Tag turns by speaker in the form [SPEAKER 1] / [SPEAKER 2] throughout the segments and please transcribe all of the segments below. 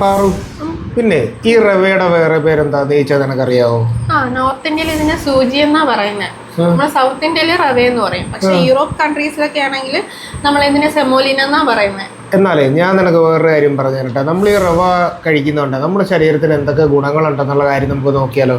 [SPEAKER 1] പാറു പിന്നെ ഈ റവയുടെ വേറെ പേരെന്താ തേച്ചാൽ നിനക്കറിയാവോ?
[SPEAKER 2] നോർത്ത് ഇന്ത്യയിൽ ഇതിനെ സൂചി എന്നാ പറയുന്നത്. നമ്മള് സൗത്ത് ഇന്ത്യയിൽ റവ എന്ന് പറയും. പക്ഷെ യൂറോപ്പ് കൺട്രീസിലൊക്കെ ആണെങ്കിൽ നമ്മൾ ഇതിനെ സെമോലിന എന്നാ പറയുന്നത്.
[SPEAKER 1] എന്നാലേ ഞാൻ നിനക്ക് വേറൊരു കാര്യം പറഞ്ഞു തരട്ടെ. നമ്മൾ ഈ റവ കഴിക്കുന്നുണ്ട് നമ്മുടെ ശരീരത്തിന് എന്തൊക്കെ ഗുണങ്ങളുണ്ടെന്നുള്ള കാര്യം നമുക്ക് നോക്കിയാലോ?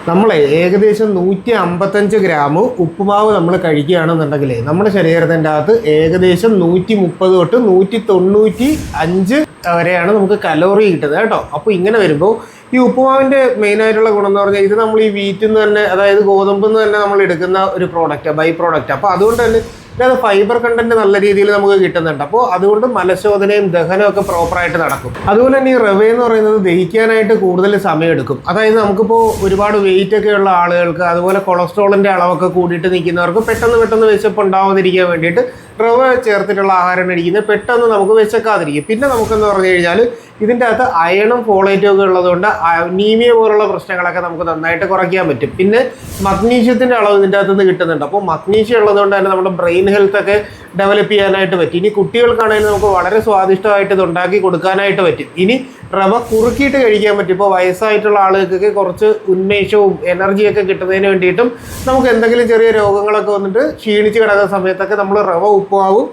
[SPEAKER 1] നമ്മളെ ഏകദേശം 155 ഗ്രാം ഉപ്പുമാവ് നമ്മൾ കഴിക്കുകയാണെന്നുണ്ടെങ്കിൽ നമ്മുടെ ശരീരത്തിൻ്റെ അകത്ത് ഏകദേശം 130 തൊട്ട് 195 വരെയാണ് നമുക്ക് കലോറി കിട്ടുന്നത് കേട്ടോ. അപ്പോൾ ഇങ്ങനെ വരുമ്പോൾ ഈ ഉപ്പുമാവിൻ്റെ മെയിനായിട്ടുള്ള ഗുണം എന്ന് പറഞ്ഞാൽ ഇത് നമ്മൾ ഈ വീറ്റിൽ നിന്ന് തന്നെ, അതായത് ഗോതമ്പിൽ നിന്ന് തന്നെ നമ്മൾ എടുക്കുന്ന ഒരു പ്രോഡക്റ്റാണ്, ബൈ പ്രോഡക്റ്റ്. അപ്പോൾ അതുകൊണ്ട് തന്നെ ഇതിനകത്ത് ഫൈബർ കണ്ടന്റ് നല്ല രീതിയിൽ നമുക്ക് കിട്ടുന്നുണ്ട്. അപ്പോൾ അതുകൊണ്ട് മലശോധനയും ദഹനവും ഒക്കെ പ്രോപ്പറായിട്ട് നടക്കും. അതുപോലെ തന്നെ ഈ റവ എന്ന് പറയുന്നത് ദഹിക്കാനായിട്ട് കൂടുതൽ സമയമെടുക്കും. അതായത് നമുക്കിപ്പോൾ ഒരുപാട് വെയിറ്റ് ഒക്കെ ഉള്ള ആളുകൾക്ക്, അതുപോലെ കൊളസ്ട്രോളിൻ്റെ അളവൊക്കെ കൂടിയിട്ട് നിൽക്കുന്നവർക്ക് പെട്ടെന്ന് വിശപ്പ് ഉണ്ടാവാതിരിക്കാൻ വേണ്ടിയിട്ട് റവ ചേർത്തിട്ടുള്ള ആഹാരം കഴിക്കുന്നത് പെട്ടെന്ന് നമുക്ക് വിശക്കാതിരിക്കും. പിന്നെ നമുക്കെന്ന് പറഞ്ഞു കഴിഞ്ഞാൽ ഇതിൻ്റെ അകത്ത് അയണും ഫോളേറ്റും ഒക്കെ ഉള്ളതുകൊണ്ട് അനീമിയ പോലുള്ള പ്രശ്നങ്ങളൊക്കെ നമുക്ക് നന്നായിട്ട് കുറയ്ക്കാൻ പറ്റും. പിന്നെ മഗ്നീഷ്യത്തിൻ്റെ അളവ് ഇതിൻ്റെ അകത്ത് നിന്ന് കിട്ടുന്നുണ്ട്. അപ്പോൾ മഗ്നീഷ്യം ഉള്ളതുകൊണ്ട് തന്നെ നമ്മുടെ ബ്രെയിൻ ഹെൽത്ത് ഒക്കെ ഡെവലപ്പ് ചെയ്യാനായിട്ട് പറ്റും. ഇനി കുട്ടികൾക്കാണെങ്കിലും നമുക്ക് വളരെ സ്വാദിഷ്ടമായിട്ട് ഇത് ഉണ്ടാക്കി കൊടുക്കാനായിട്ട് പറ്റും. ഇനി റവ കുറുക്കിയിട്ട് കഴിക്കാൻ പറ്റും. ഇപ്പോൾ വയസ്സായിട്ടുള്ള ആളുകൾക്കൊക്കെ കുറച്ച് ഉന്മേഷവും എനർജിയൊക്കെ കിട്ടുന്നതിന് വേണ്ടിയിട്ടും നമുക്ക് എന്തെങ്കിലും ചെറിയ രോഗങ്ങളൊക്കെ വന്നിട്ട് ക്ഷീണിച്ച് കിടക്കുന്ന സമയത്തൊക്കെ നമ്മൾ റവ ഉപ്പുമാവും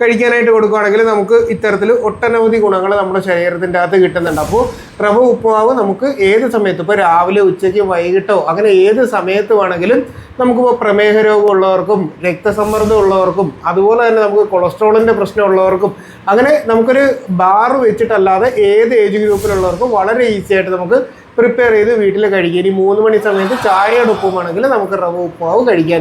[SPEAKER 1] കഴിക്കാനായിട്ട് കൊടുക്കുകയാണെങ്കിൽ നമുക്ക് ഇത്തരത്തിൽ ഒട്ടനവധി ഗുണങ്ങൾ നമ്മുടെ ശരീരത്തിൻ്റെ അകത്ത് കിട്ടുന്നുണ്ട്. അപ്പോൾ റവ ഉപ്പുമാവ് നമുക്ക് ഏത് സമയത്തും, ഇപ്പോൾ രാവിലെ ഉച്ചയ്ക്ക് വൈകിട്ടോ അങ്ങനെ ഏത് സമയത്ത് വേണമെങ്കിലും നമുക്കിപ്പോൾ പ്രമേഹ രോഗമുള്ളവർക്കും രക്തസമ്മർദ്ദം ഉള്ളവർക്കും അതുപോലെ തന്നെ നമുക്ക് കൊളസ്ട്രോളിൻ്റെ പ്രശ്നമുള്ളവർക്കും അങ്ങനെ നമുക്കൊരു ബാർ വെച്ചിട്ടല്ലാതെ ഏത് ഏജ് ഗ്രൂപ്പിലുള്ളവർക്കും വളരെ ഈസി ആയിട്ട് നമുക്ക് പ്രിപ്പയർ ചെയ്ത് വീട്ടിൽ കഴിക്കുക. ഇനി 3 മണി സമയത്ത് ചായയുടെ ഒപ്പമാണെങ്കിൽ നമുക്ക് റവ ഉപ്പുമാവ് കഴിക്കാനും